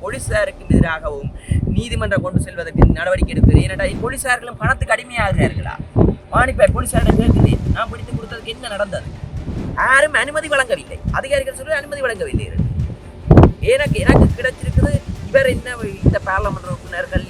போலீசாருக்கும் எதிராகவும் நீதிமன்றம் கொண்டு செல்வதற்கு நடவடிக்கை எடுக்கிறது. ஏனென்றால் போலீசார்களும் பணத்துக்கு அடிமையாகிறார்களா? மானிப்பார் போலீசார்கள் கேட்கிறேன், நான் பிடித்து கொடுத்ததுக்கு என்ன நடந்தது? யாரும் அனுமதி வழங்கவில்லை. அதிகாரிகள் சொல்லி அனுமதி வழங்கவில்லை. எனக்கு கிடைச்சிருக்குது. இவர் என்ன இந்த பார்லமெண்ட் உறுப்பினர்கள்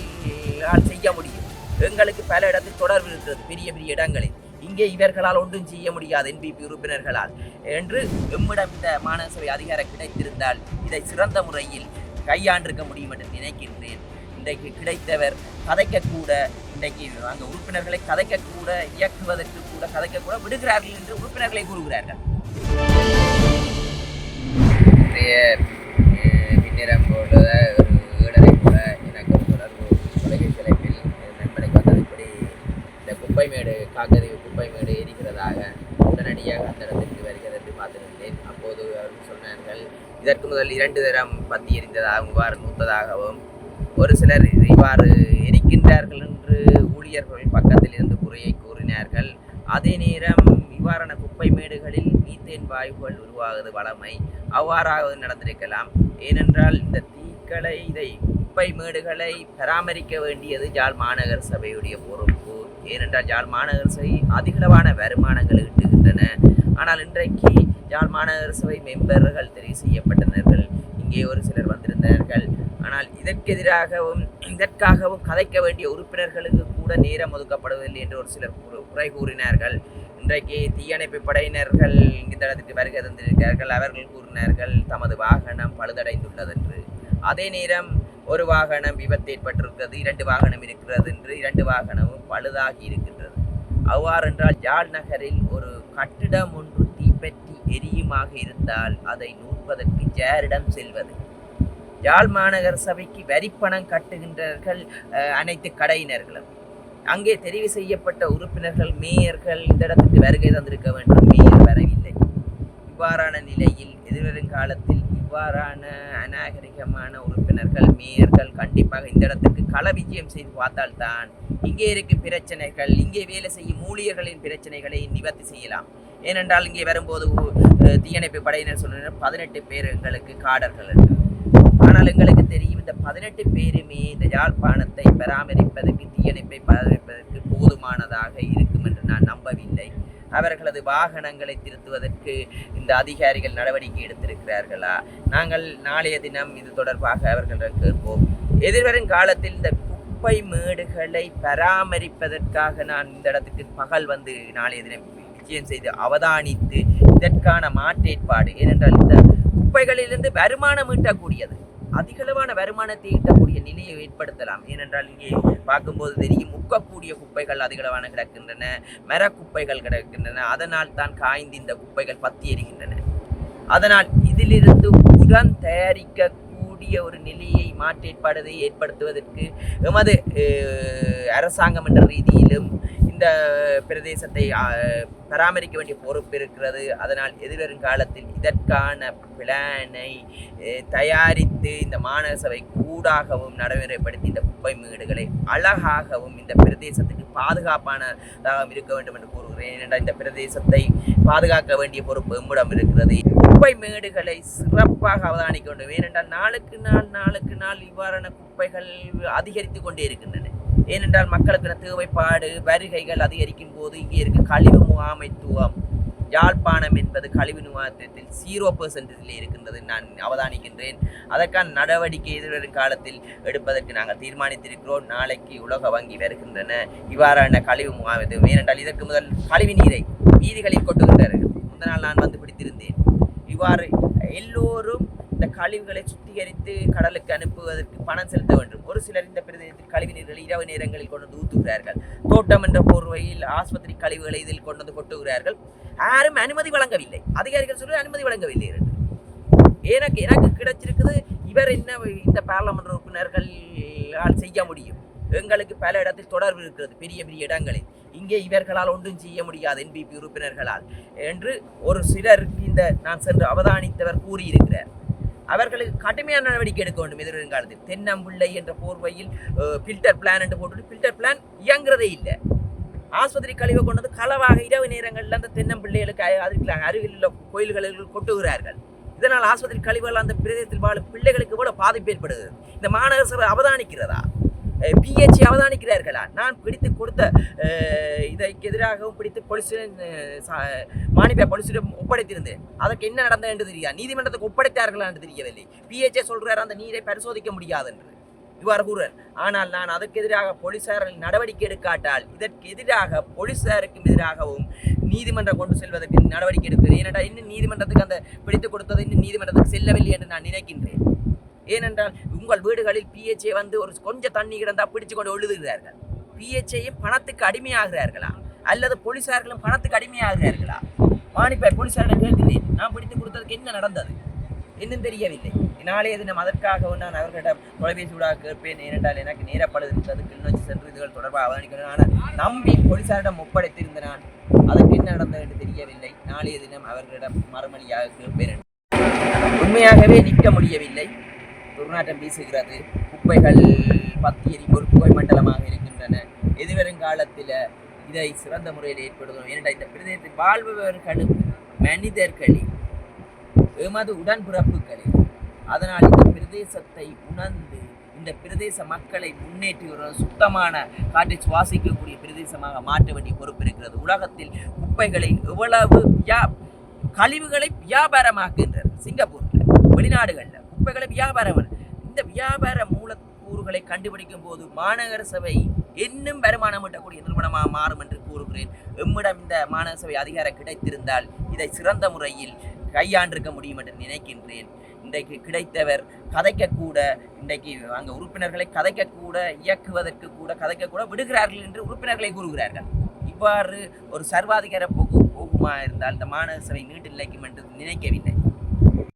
செய்ய முடியும்? எங்களுக்கு பல இடத்தில் தொடர்பு இருக்கிறது, பெரிய பெரிய இடங்களில். இங்கே இவர்களால் ஒன்றும் செய்ய முடியாது, என்பிபி உறுப்பினர்களால் என்று எம்மிடம் இந்த மாநகர சபை அதிகாரம் கிடைத்திருந்தால் இதை சிறந்த முறையில் கையாண்டிருக்க முடியும் என்று நினைக்கின்றேன். இன்றைக்கு கிடைத்தவர் கதைக்கக்கூட, இன்றைக்கு அங்கே உறுப்பினர்களை கதைக்கக்கூட, இயக்குவதற்கு கூட கதைக்கக்கூட விடுகிறார்கள் என்று உறுப்பினர்களை கூறுகிறார்கள். பின்னிறம் போல ஒரு ஈழரை கூட எனக்கு ஒரு தொடர்பு தொலைபேசி அழைப்பில் நண்பனை வந்ததுபடி இந்த குப்பைமேடு காக்கதீவு குப்பைமேடு எரிகிறதாக உடனடியாக அந்த இடத்திற்கு வருகிறது என்று பார்த்திருந்தேன். அப்போது அவர்கள் சொன்னார்கள், இதற்கு முதல் 2 தரம் பத்தி எரிந்ததாகவும் இவ்வாறு நூத்ததாகவும் ஒரு சிலர் இவ்வாறு எரிக்கின்றார்கள் என்று ஊழியர்கள் பக்கத்தில் இருந்து குறையை கூறினார்கள். அதே நேரம் இவ்வாறான குப்பை மேடுகளில் மீத்தேன் வாயுகள் உருவாகுவது வளமை, அவ்வாறாக நடந்திருக்கலாம். ஏனென்றால் இந்த தீக்களை குப்பை மேடுகளை பராமரிக்க வேண்டியது யாழ் மாநகர சபையுடைய பொறுப்பு. ஏனென்றால் யாழ் மாநகர சபை அதிகளவான வருமானங்கள் ஈட்டுகின்றன. ஆனால் இன்றைக்கு யாழ் மாநகர சபை மெம்பர்கள் தெரிவு செய்யப்பட்டனர்கள். இங்கே ஒரு சிலர் வந்திருந்தார்கள். ஆனால் இதற்காகவும் கதைக்க வேண்டிய உறுப்பினர்களுக்கு கூட நேரம் ஒதுக்கப்படுவதில்லை என்று ஒரு சிலர் குறை கூறினார்கள். இன்றைக்கு தீயணைப்பு படையினர்கள் இந்த இடத்துக்கு வருகை தந்திருக்கிறார்கள். அவர்கள் கூறினார்கள் தமது வாகனம் பழுதடைந்துள்ளது என்று. அதே நேரம் ஒரு வாகனம் விபத்து ஏற்பட்டிருக்கிறது, 2 வாகனம் இருக்கிறது என்று 2 வாகனமும் பழுதாகி இருக்கின்றது. அவ்வாறென்றால் யாழ் நகரில் ஒரு கட்டிடம் ஒன்று தீப்பற்றி எரியுமாக இருந்தால் அதை நூற்பதற்கு யாரிடம் செல்வது? யாழ் மாநகர சபைக்கு வரிப்பணம் கட்டுகின்றார்கள் அனைத்து கடையினர்களும். அங்கே தெரிவு செய்யப்பட்ட உறுப்பினர்கள், மேயர்கள் இந்த இடத்துக்கு வருகை தந்திருக்க வேண்டும். மேயர் வரவில்லை. இவ்வாறான நிலையில் எதிர்வரும் காலத்தில் இவ்வாறான அநாகரிகமான உறுப்பினர்கள், மேயர்கள் கண்டிப்பாக இந்த இடத்துக்கு கள விஜயம் செய்து பார்த்தால்தான் இங்கே இருக்கும் பிரச்சனைகள், இங்கே வேலை செய்யும் ஊழியர்களின் பிரச்சனைகளை நிவர்த்தி செய்யலாம். ஏனென்றால் இங்கே வரும்போது தீயணைப்பு படையினர் சொல்லுகிற 18 பேர் எங்களுக்கு காடர்கள் என்று. ஆனால் எங்களுக்கு தெரியும் இந்த 18 பேருமே இந்த யாழ்ப்பாணத்தை பராமரிப்பதற்கு, தீயணைப்பை பராமரிப்பதற்கு போதுமானதாக இருக்கும் என்று நான் நம்பவில்லை. அவர்களது வாகனங்களை திருத்துவதற்கு இந்த அதிகாரிகள் நடவடிக்கை எடுத்திருக்கிறார்களா? நாங்கள் நாளைய தினம் இது தொடர்பாக அவர்களிடம் கேட்போம். எதிர்வரும் காலத்தில் இந்த குப்பை மேடுகளை பராமரிப்பதற்காக நான் இந்த இடத்துக்கு பகல் வந்து நாளைய தினம் விஜயம் செய்து அவதானித்து இதற்கான மாற்றேற்பாடு. ஏனென்றால் இந்த குப்பைகளிலிருந்து வருமானம் ஈட்டக்கூடியது, அதிகளவான வருமானத்தை ஈட்டக்கூடிய நிலையை ஏற்படுத்தலாம். ஏனென்றால் இங்கே பார்க்கும்போது தெரியும், முக்கக்கூடிய குப்பைகள் அதிகளவான கிடக்கின்றன, மரக்குப்பைகள் கிடக்கின்றன. அதனால் தான் காய்ந்து இந்த குப்பைகள் பத்தி எறிகின்றன. அதனால் இதிலிருந்து உரம் தயாரிக்கக்கூடிய ஒரு நிலையை மாற்றேற்பாடுதை ஏற்படுத்துவதற்கு எமது அரசாங்கம் என்ற ரீதியிலும் இந்த பிரதேசத்தை பராமரிக்க வேண்டிய பொறுப்பு இருக்கிறது. அதனால் எதிர்வரும் காலத்தில் இதற்கான பிளானை தயாரித்து இந்த மாநகர சபை கூடாகவும் நடைமுறைப்படுத்தி இந்த குப்பை மேடுகளை அழகாகவும் இந்த பிரதேசத்துக்கு பாதுகாப்பானதாக இருக்க வேண்டும் என்று கூறுகிறேன். ஏனென்றால் இந்த பிரதேசத்தை பாதுகாக்க வேண்டிய பொறுப்பு எம்மிடம் இருக்கிறது. குப்பை மேடுகளை சிறப்பாக அவதானிக்க வேண்டும். ஏனென்றால் நாளுக்கு நாள் இவ்வாறான குப்பைகள் அதிகரித்து கொண்டே இருக்கின்றன. ஏனென்றால் மக்களுக்கு தேவைப்பாடு, வருகைகள் அதிகரிக்கும் போது இங்கே இருக்க கழிவு முகாமைத்துவம், யாழ்ப்பாணம் என்பது கழிவு முகாமைத்துவத்தில் 0% இருக்கின்றது நான் அவதானிக்கின்றேன். அதற்கான நடவடிக்கை எதிர்வரும் காலத்தில் எடுப்பதற்கு நாங்கள் தீர்மானித்திருக்கிறோம். நாளைக்கு உலக வங்கி வருகின்றன இவ்வாறான கழிவு முகாமைத்துவம். ஏனென்றால் இதற்கு முதல் கழிவு நீரை வீதிகளில் கொட்டுகின்றார்கள். முந்தநாள் நான் வந்து பிடித்திருந்தேன். இவ்வாறு எல்லோரும் இந்த கழிவுகளை சுத்திகரித்து கடலுக்கு அனுப்புவதற்கு பணம் செலுத்த வேண்டும். ஒரு சிலர் இந்த பிரதேசத்தில் கழிவு நீர்களை இரவு நேரங்களில் கொண்டு வந்து ஊற்றுகிறார்கள். தோட்டம் என்ற போர்வையில் ஆஸ்பத்திரி கழிவுகளை இதில் கொண்டு வந்து கொட்டுகிறார்கள். யாரும் அனுமதி வழங்கவில்லை. அதிகாரிகள் சொல்லி அனுமதி வழங்கவில்லை. எனக்கு கிடைச்சிருக்குது. இவர் என்ன இந்த பார்லமெண்ட் உறுப்பினர்கள் செய்ய முடியும்? எங்களுக்கு பல இடத்தில் தொடர்பு இருக்கிறது, பெரிய பெரிய இடங்களில். இங்கே இவர்களால் ஒன்றும் செய்ய முடியாது, என்பிபி உறுப்பினர்களால் என்று ஒரு சிலர் இந்த நான் சென்று அவதானித்தவர் கூறியிருக்கிறார். அவர்களுக்கு கடுமையான நடவடிக்கை எடுக்க வேண்டும். எதிர்காலத்தில் தென்னம்பிள்ளை என்ற போர்வையில் ஃபில்டர் பிளான் என்று போட்டு ஃபில்டர் பிளான் இயங்குறதே இல்லை. ஆஸ்பத்திரி கழிவை கொண்டது களவாக இரவு நேரங்களில் அந்த தென்னம்பிள்ளைகளுக்கு அருகில் உள்ள கோயில்களில் கொட்டுகிறார்கள். இதனால் ஆஸ்பத்திரி கழிவுகள் அந்த பிரதேசத்தில் வாழும் பிள்ளைகளுக்கு கூட பாதிப்பு ஏற்படுகிறது. இந்த மாநகர சபை அவதானிக்கிறதா? பிஹெச்சி அவதானிக்கிறார்களா? நான் பிடித்து கொடுத்த இதற்கு எதிராகவும் பிடித்து போலீஸிடம் மானிப்பா போலீஸிடம் ஒப்படைத்திருந்தேன். அதற்கு என்ன நடந்தது என்று தெரியாது. நீதிமன்றத்துக்கு ஒப்படைத்தார்களா என்று தெரியவில்லை. பிஹெச்ஏ சொல்கிறார் அந்த நீரை பரிசோதிக்க முடியாது என்று இவ்வாறு கூறுவர். ஆனால் நான் அதற்கு எதிராக போலீசார்கள் நடவடிக்கை எடுக்காட்டால் இதற்கு எதிராக போலீசாருக்கும் எதிராகவும் நீதிமன்றம் கொண்டு செல்வதற்கு நடவடிக்கை எடுக்கிறேன். ஏனென்றால் இன்னும் நீதிமன்றத்துக்கு அந்த பிடித்துக் கொடுத்தது இன்னும் நீதிமன்றத்துக்கு செல்லவில்லை என்று நான் நினைக்கின்றேன். ஏனென்றால் உங்கள் வீடுகளில் பிஹெச்ஏ வந்து ஒரு கொஞ்சம் தண்ணி கிடந்தால் பிடிச்சு கொண்டு எழுதுகிறார்கள். பிஹெச்ஏயும் பணத்துக்கு அடிமையாகிறார்களா அல்லது போலீசார்களும் பணத்துக்கு அடிமையாகிறார்களா? மானிப்பா போலீசாரிடம் கேட்கிறேன், நான் பிடித்து கொடுத்ததுக்கு என்ன நடந்தது இன்னும் தெரியவில்லை. நாளைய தினம் அதற்காக நான் அவர்களிடம் தொலைபேசி ஊடாக கேட்பேன். ஏனென்றால் எனக்கு நேரப்படுகிறது கிளிநொச்சி சென்று இதுகள் தொடர்பாக அவதானிக்கிறேன். ஆனால் நம்பி போலீசாரிடம் ஒப்படைத்திருந்த நான் அதற்கு என்ன நடந்தது என்று தெரியவில்லை. நாளைய தினம் அவர்களிடம் மறுமொழியாக கேட்பேன். உண்மையாகவே நிற்க முடியவில்லை. துர்நாற்றம் வீசுகிறது. குப்பைகள் பத்தி எரியும் ஒரு புகை மண்டலமாக இருக்கின்றன. எதிர்வருங்காலத்தில் இதை சிறந்த முறையில் ஏற்படுத்தும். ஏனென்றால் இந்த பிரதேசத்தில் வாழ்பவர்களும் மனிதர்களின் எமது உடன்பிறப்புகளே. அதனால் இந்த பிரதேசத்தை உணர்ந்து இந்த பிரதேச மக்களை முன்னேற்றி ஒரு சுத்தமான காற்றை சுவாசிக்கக்கூடிய பிரதேசமாக மாற்ற வேண்டிய பொறுப்பு இருக்கிறது. உலகத்தில் குப்பைகளை எவ்வளவு கழிவுகளை வியாபாரமாக்குகின்றது. சிங்கப்பூர்ல வெளிநாடுகளில் குப்பைகளை வியாபாரம். இந்த வியாபார மூலக்கூறுகளை கண்டுபிடிக்கும் போது மாநகர சபை இன்னும் வருமானம் ஈட்டக்கூடிய நிறுவனமாக மாறும் என்று கூறுகிறேன். எம்மிடம் இந்த மாநகர சபை அதிகாரம் கிடைத்திருந்தால் இதை சிறந்த முறையில் கையாண்டிருக்க முடியும் என்று நினைக்கின்றேன். இன்றைக்கு கிடைத்தவர் கதைக்கக்கூட, இன்றைக்கு அங்கே உறுப்பினர்களை கதைக்கக்கூட, இயக்குவதற்கு கூட கதைக்கக்கூட விடுகிறார்கள் என்று உறுப்பினர்களை கூறுகிறார்கள். இவ்வாறு ஒரு சர்வாதிகார போகுமா இருந்தால் இந்த மாநகர சபை நீண்டு நிலைக்கும் என்று நினைக்கவில்லை.